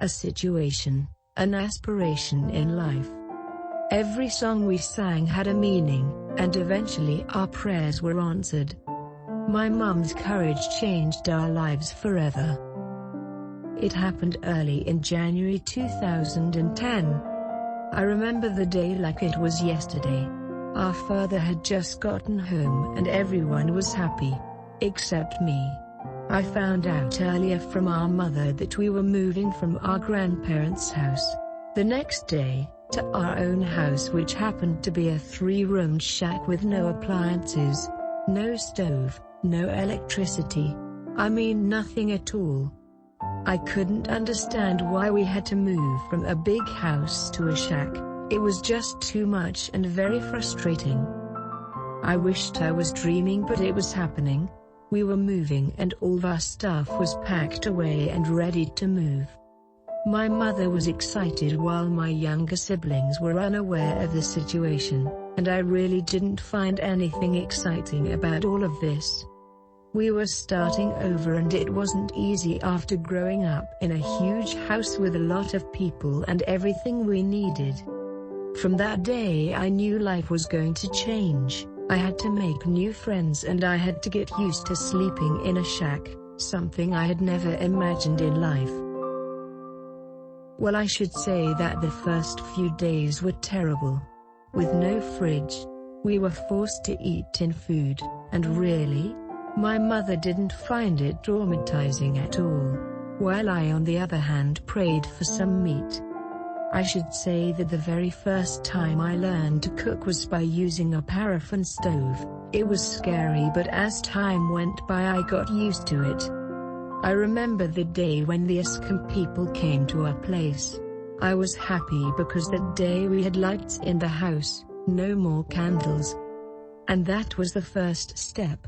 a situation, an aspiration in life. Every song we sang had a meaning, and eventually our prayers were answered. My mum's courage changed our lives forever. It happened early in January 2010. I remember the day like it was yesterday. Our father had just gotten home and everyone was happy. Except me. I found out earlier from our mother that we were moving from our grandparents' house the next day to our own house, which happened to be a 3-roomed shack with no appliances, no stove, no electricity. I mean nothing at all. I couldn't understand why we had to move from a big house to a shack. It was just too much and very frustrating. I wished I was dreaming, but it was happening. We were moving and all of our stuff was packed away and ready to move. My mother was excited while my younger siblings were unaware of the situation, and I really didn't find anything exciting about all of this. We were starting over and it wasn't easy after growing up in a huge house with a lot of people and everything we needed. From that day I knew life was going to change. I had to make new friends and I had to get used to sleeping in a shack, something I had never imagined in life. Well, I should say that the first few days were terrible. With no fridge, we were forced to eat tin food, and really, my mother didn't find it traumatizing at all, while I on the other hand prayed for some meat. I should say that the very first time I learned to cook was by using a paraffin stove. It was scary, but as time went by I got used to it. I remember the day when the Eskom people came to our place. I was happy because that day we had lights in the house, no more candles. And that was the first step.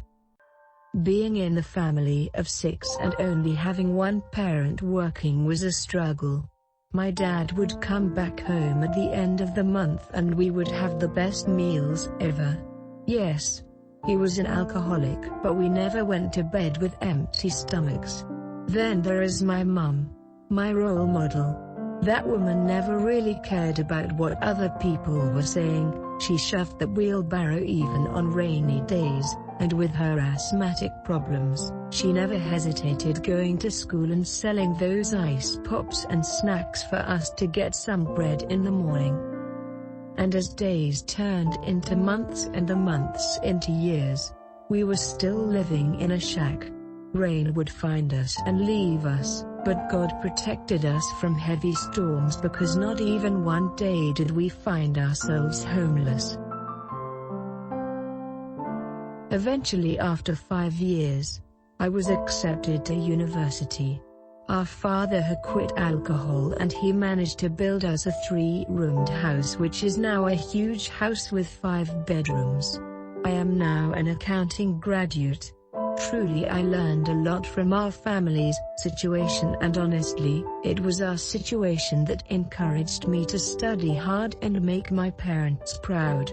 Being in the family of 6 and only having one parent working was a struggle. My dad would come back home at the end of the month and we would have the best meals ever. Yes, he was an alcoholic, but we never went to bed with empty stomachs. Then there is my mum, my role model. That woman never really cared about what other people were saying. She shoved the wheelbarrow even on rainy days. And with her asthmatic problems, she never hesitated going to school and selling those ice pops and snacks for us to get some bread in the morning. And as days turned into months and the months into years, we were still living in a shack. Rain would find us and leave us, but God protected us from heavy storms because not even one day did we find ourselves homeless. Eventually, after 5 years, I was accepted to university. Our father had quit alcohol and he managed to build us a 3-roomed house, which is now a huge house with 5 bedrooms. I am now an accounting graduate. Truly, I learned a lot from our family's situation, and honestly, it was our situation that encouraged me to study hard and make my parents proud.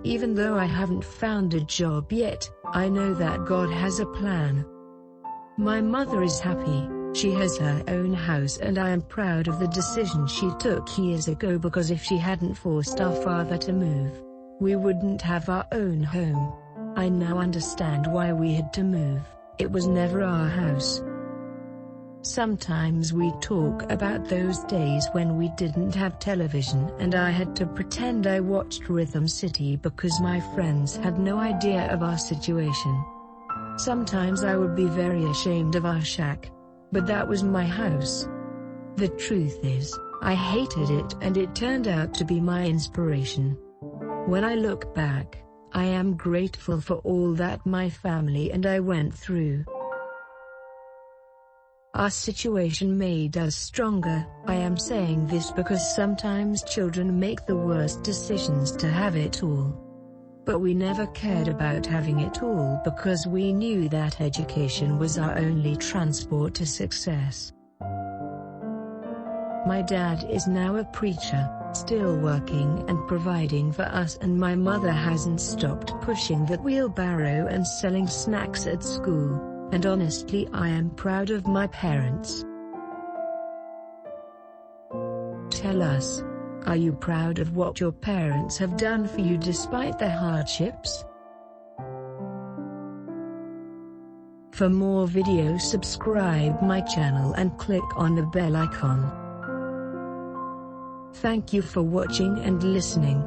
Even though I haven't found a job yet, I know that God has a plan. My mother is happy. She has her own house and I am proud of the decision she took years ago, because if she hadn't forced our father to move, we wouldn't have our own home. I now understand why we had to move. It was never our house. Sometimes we talk about those days when we didn't have television and I had to pretend I watched Rhythm City because my friends had no idea of our situation. Sometimes I would be very ashamed of our shack. But that was my house. The truth is, I hated it and it turned out to be my inspiration. When I look back, I am grateful for all that my family and I went through. Our situation made us stronger. I am saying this because sometimes children make the worst decisions to have it all. But we never cared about having it all because we knew that education was our only transport to success. My dad is now a preacher, still working and providing for us, and my mother hasn't stopped pushing that wheelbarrow and selling snacks at school. And honestly, I am proud of my parents. tell us. Are you proud of what your parents have done for you despite their hardships? For more videos, subscribe my channel and click on the bell icon. Thank you for watching and listening.